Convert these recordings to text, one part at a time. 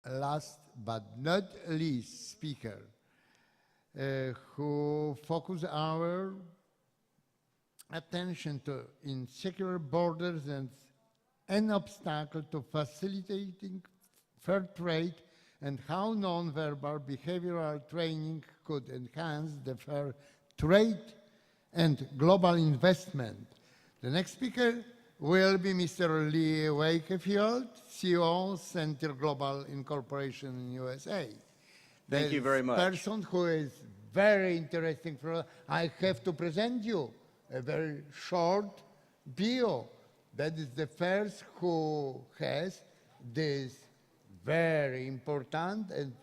last but not least speaker, who focus our attention to insecure borders and an obstacle to facilitating fair trade and how non-verbal behavioral training could enhance the fair trade and global investment. The next speaker will be Mr. Lee Wakefield, CEO, Sentir Global Incorporation in USA. Thank you very much. The person who is very interesting for, I have to present you a very short bio. That is the first who has this very important and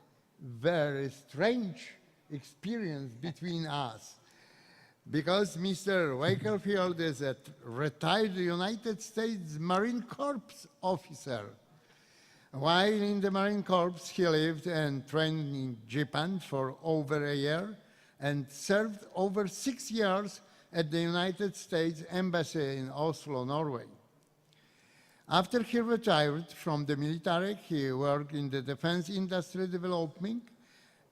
very strange experience between us. Because Mr. Wakefield is a retired United States Marine Corps officer. While in the Marine Corps, he lived and trained in Japan for over a year and served over 6 years at the United States Embassy in Oslo, Norway. After he retired from the military, he worked in the defense industry developing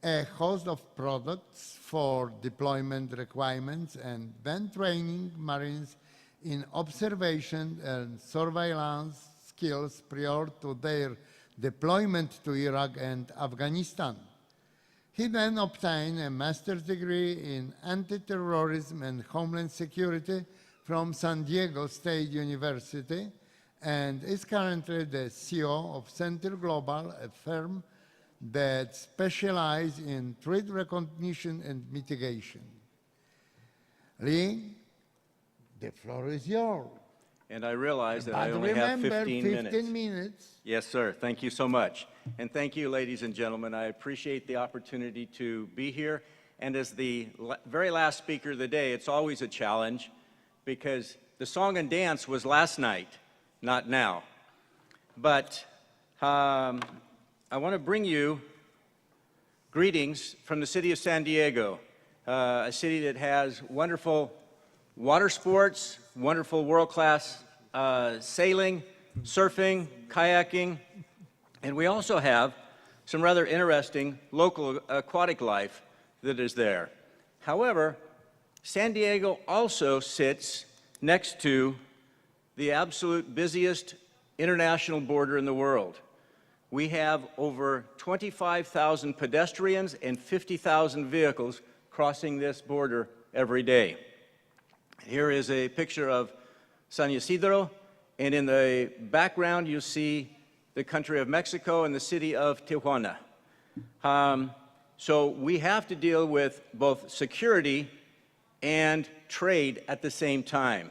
a host of products for deployment requirements and then training Marines in observation and surveillance skills prior to their deployment to Iraq and Afghanistan. He then obtained a master's degree in anti-terrorism and homeland security from San Diego State University and is currently the CEO of Sentir Global, a firm that specializes in threat recognition and mitigation. Lee, the floor is yours. And I realize that I only have 15 minutes. Yes, sir. Thank you so much. And thank you, ladies and gentlemen. I appreciate the opportunity to be here. And as the very last speaker of the day, it's always a challenge because the song and dance was last night, not now. But I want to bring you greetings from the city of San Diego, a city that has wonderful water sports, wonderful world-class sailing, surfing, kayaking, and we also have some rather interesting local aquatic life that is there. However, San Diego also sits next to the absolute busiest international border in the world. We have over 25,000 pedestrians and 50,000 vehicles crossing this border every day. Here is a picture of San Ysidro, and in the background you see the country of Mexico and the city of Tijuana. So we have to deal with both security and trade at the same time.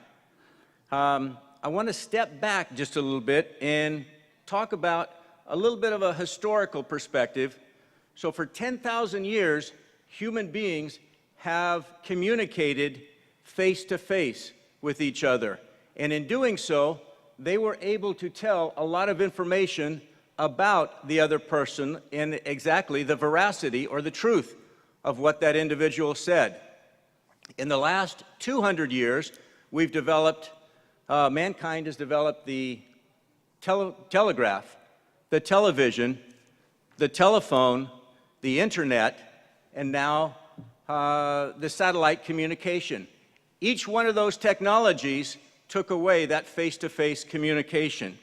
I want to step back just a little bit and talk about a little bit of a historical perspective. So for 10,000 years, human beings have communicated face-to-face with each other. And in doing so, they were able to tell a lot of information about the other person and exactly the veracity or the truth of what that individual said. In the last 200 years, we've developed, mankind has developed the telegraph, the television, the telephone, the internet, and now the satellite communication. Each one of those technologies took away that face-to-face communication.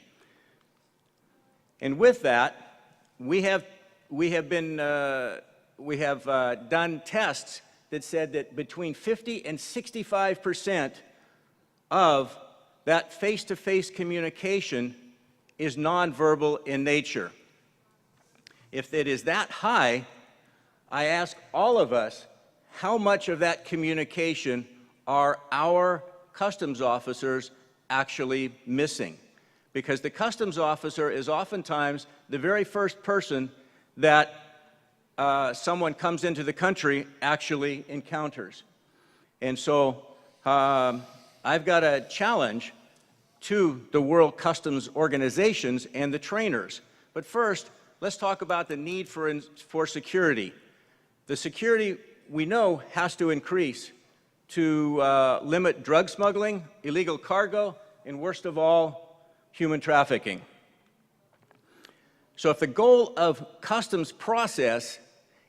And with that, we have done tests that said that between 50 and 65% of that face-to-face communication is nonverbal in nature. If it is that high, I ask all of us, how much of that communication are our customs officers actually missing? Because the customs officer is oftentimes the very first person that someone comes into the country actually encounters. And so I've got a challenge to the World Customs Organizations and the trainers. But first, let's talk about the need for security. The security, we know, has to increase to limit drug smuggling, illegal cargo, and worst of all, human trafficking. So if the goal of customs process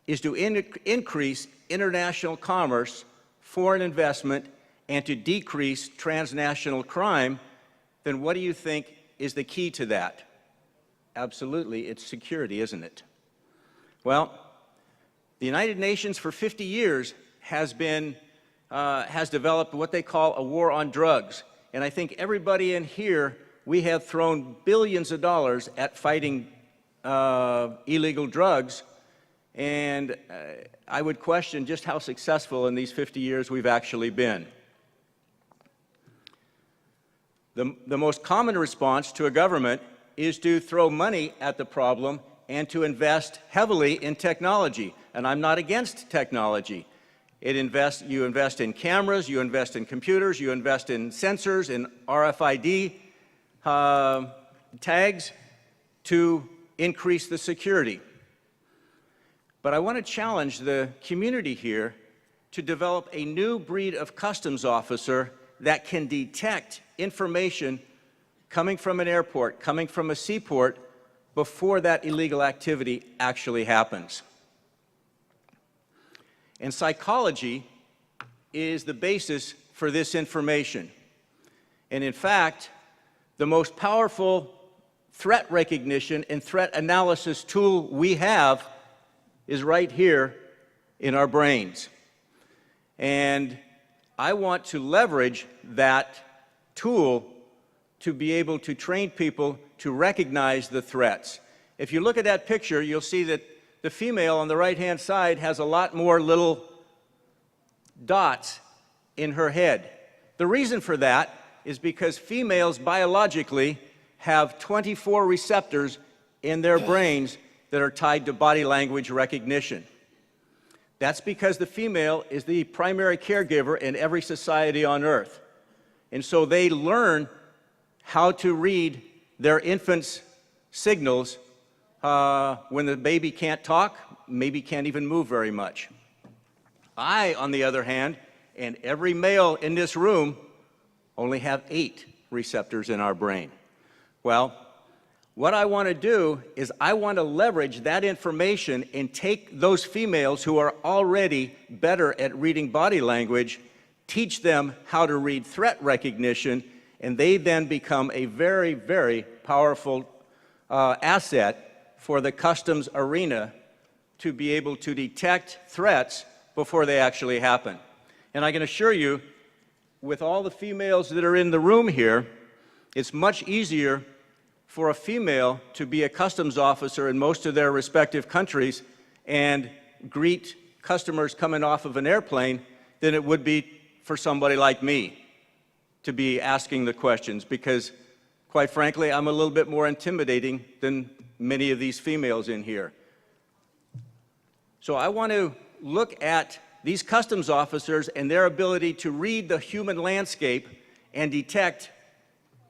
is to increase international commerce, foreign investment, and to decrease transnational crime, then what do you think is the key to that? Absolutely, it's security, isn't it? Well, the United Nations for 50 years has developed what they call a war on drugs. And I think everybody in here, we have thrown billions of dollars at fighting illegal drugs. And I would question just how successful in these 50 years we've actually been. The most common response to a government is to throw money at the problem and to invest heavily in technology. And I'm not against technology. You invest in cameras, you invest in computers, you invest in sensors, in RFID tags to increase the security. But I want to challenge the community here to develop a new breed of customs officer that can detect information coming from an airport, coming from a seaport, before that illegal activity actually happens. And psychology is the basis for this information. And in fact, the most powerful threat recognition and threat analysis tool we have is right here in our brains. And I want to leverage that tool to be able to train people to recognize the threats. If you look at that picture, you'll see that the female on the right-hand side has a lot more little dots in her head. The reason for that is because females biologically have 24 receptors in their brains that are tied to body language recognition. That's because the female is the primary caregiver in every society on earth. And so they learn how to read their infant's signals when the baby can't talk, maybe can't even move very much. I, on the other hand, and every male in this room, only have 8 receptors in our brain. Well, what I want to do is I want to leverage that information and take those females who are already better at reading body language, teach them how to read threat recognition, and they then become a very, very powerful asset for the customs arena to be able to detect threats before they actually happen. And I can assure you, with all the females that are in the room here, it's much easier for a female to be a customs officer in most of their respective countries and greet customers coming off of an airplane than it would be for somebody like me to be asking the questions, because quite frankly, I'm a little bit more intimidating than many of these females in here. So I want to look at these customs officers and their ability to read the human landscape and detect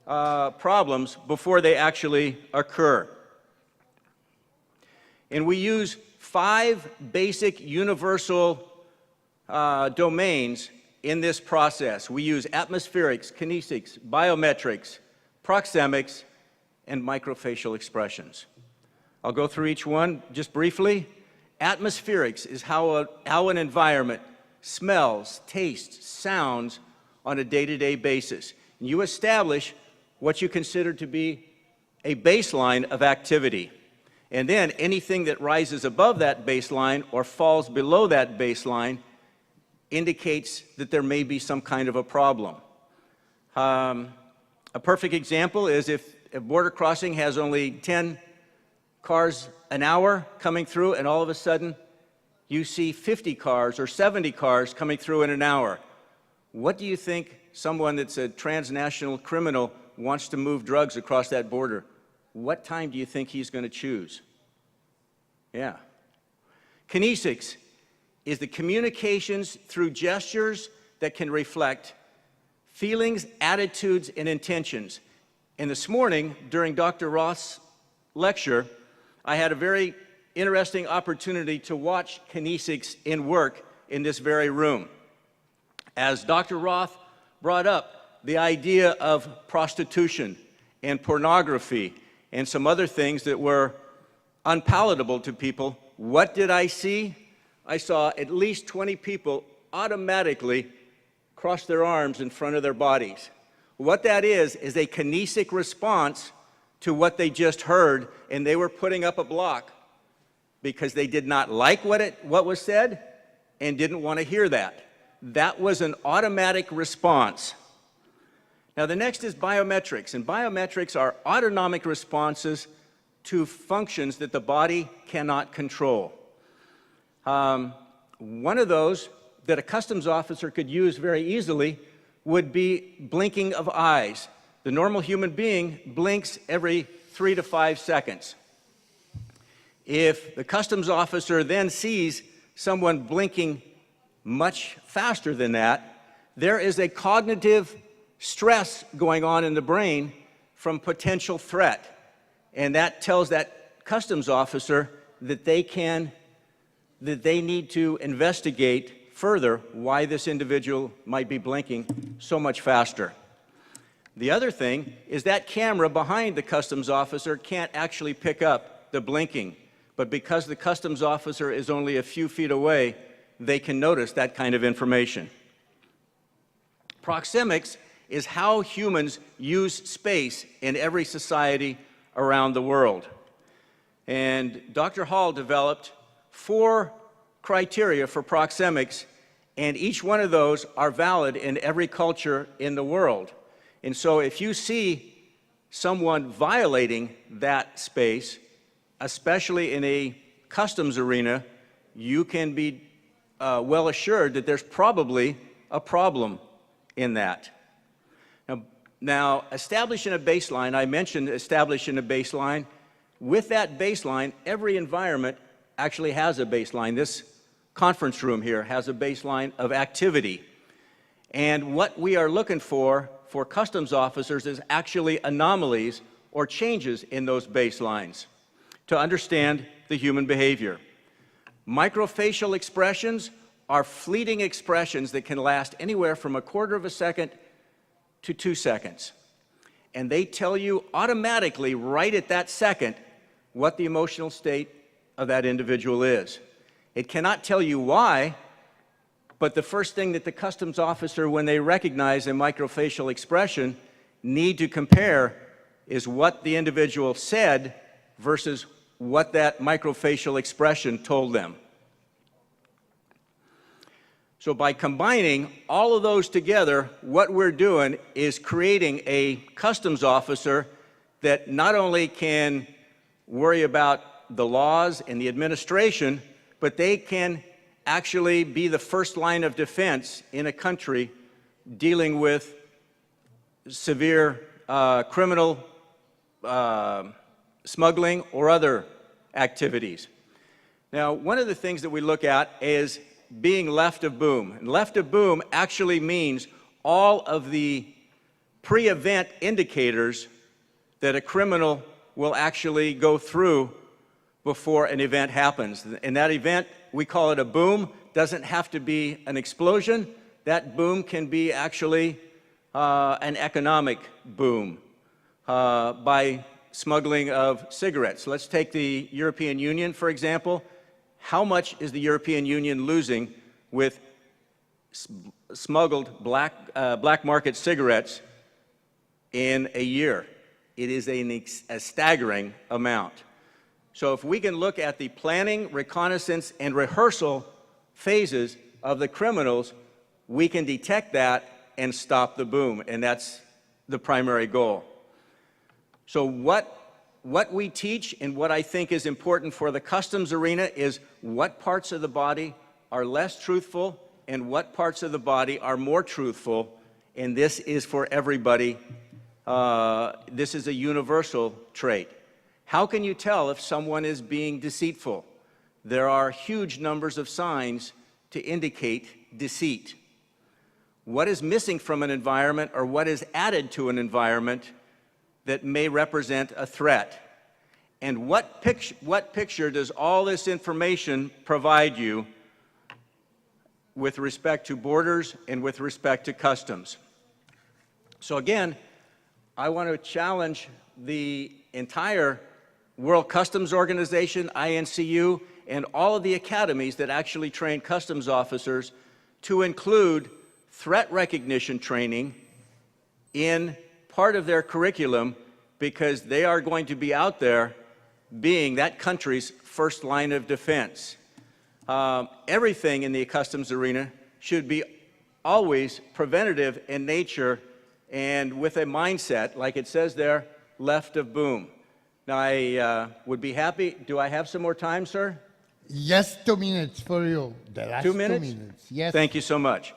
problems before they actually occur. And we use 5 basic universal domains in this process. We use atmospherics, kinesics, biometrics, proxemics, and microfacial expressions. I'll go through each one just briefly. Atmospherics is how an environment smells, tastes, sounds on a day-to-day basis. And you establish what you consider to be a baseline of activity. And then anything that rises above that baseline or falls below that baseline indicates that there may be some kind of a problem. A perfect example is if a border crossing has only 10 cars an hour coming through, and all of a sudden you see 50 cars or 70 cars coming through in an hour. What do you think someone that's a transnational criminal wants to move drugs across that border? What time do you think he's going to choose? Yeah. Kinesics is the communications through gestures that can reflect feelings, attitudes, and intentions. And this morning, during Dr. Roth's lecture, I had a very interesting opportunity to watch kinesics in work in this very room. As Dr. Roth brought up the idea of prostitution and pornography and some other things that were unpalatable to people. What did I see? I saw at least 20 people automatically cross their arms in front of their bodies. What that is a kinesic response to what they just heard, and they were putting up a block because they did not like what was said and didn't want to hear that. That was an automatic response. Now the next is biometrics, and biometrics are autonomic responses to functions that the body cannot control. One of those that a customs officer could use very easily would be blinking of eyes. The normal human being blinks every 3 to 5 seconds. If the customs officer then sees someone blinking much faster than that, there is a cognitive stress going on in the brain from potential threat. And that tells that customs officer that they need to investigate further why this individual might be blinking so much faster. The other thing is that camera behind the customs officer can't actually pick up the blinking, but because the customs officer is only a few feet away, they can notice that kind of information. Proxemics is how humans use space in every society around the world. And Dr. Hall developed 4 criteria for proxemics, and each one of those are valid in every culture in the world. And so if you see someone violating that space, especially in a customs arena, you can be well assured that there's probably a problem in that. Now, establishing a baseline, I mentioned establishing a baseline. With that baseline, every environment actually has a baseline. This conference room here has a baseline of activity. And what we are looking for customs officers is actually anomalies or changes in those baselines to understand the human behavior. Microfacial expressions are fleeting expressions that can last anywhere from 1/4 of a second to 2 seconds. And they tell you automatically right at that second what the emotional state of that individual is. It cannot tell you why, but the first thing that the customs officer, when they recognize a microfacial expression, need to compare is what the individual said versus what that microfacial expression told them. So by combining all of those together, what we're doing is creating a customs officer that not only can worry about the laws and the administration, but they can actually be the first line of defense in a country dealing with severe criminal smuggling or other activities. Now, one of the things that we look at is being left of boom. And left of boom actually means all of the pre-event indicators that a criminal will actually go through before an event happens. And that event, we call it a boom. Doesn't have to be an explosion. That boom can be actually an economic boom by smuggling of cigarettes. Let's take the European Union, for example. How much is the European Union losing with smuggled black market cigarettes in a year? It is a staggering amount. So if we can look at the planning, reconnaissance, and rehearsal phases of the criminals, we can detect that and stop the boom, and that's the primary goal. So what we teach and what I think is important for the customs arena is what parts of the body are less truthful and what parts of the body are more truthful, and this is for everybody. This is a universal trait. How can you tell if someone is being deceitful? There are huge numbers of signs to indicate deceit. What is missing from an environment or what is added to an environment that may represent a threat? And what picture does all this information provide you with respect to borders and with respect to customs? So again, I want to challenge the entire World Customs Organization, INCU, and all of the academies that actually train customs officers to include threat recognition training in part of their curriculum, because they are going to be out there being that country's first line of defense. Everything in the customs arena should be always preventative in nature and with a mindset, like it says there, left of boom. Now, I would be happy. Do I have some more time, sir? Yes, 2 minutes for you. The last 2 minutes? 2 minutes. Yes. Thank you so much.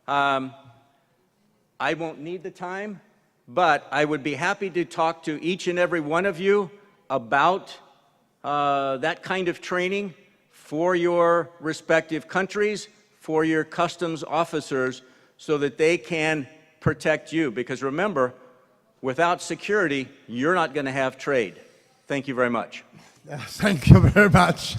I won't need the time, but I would be happy to talk to each and every one of you about that kind of training for your respective countries, for your customs officers, so that they can protect you. Because remember, without security, you're not going to have trade. Thank you very much. Thank you very much.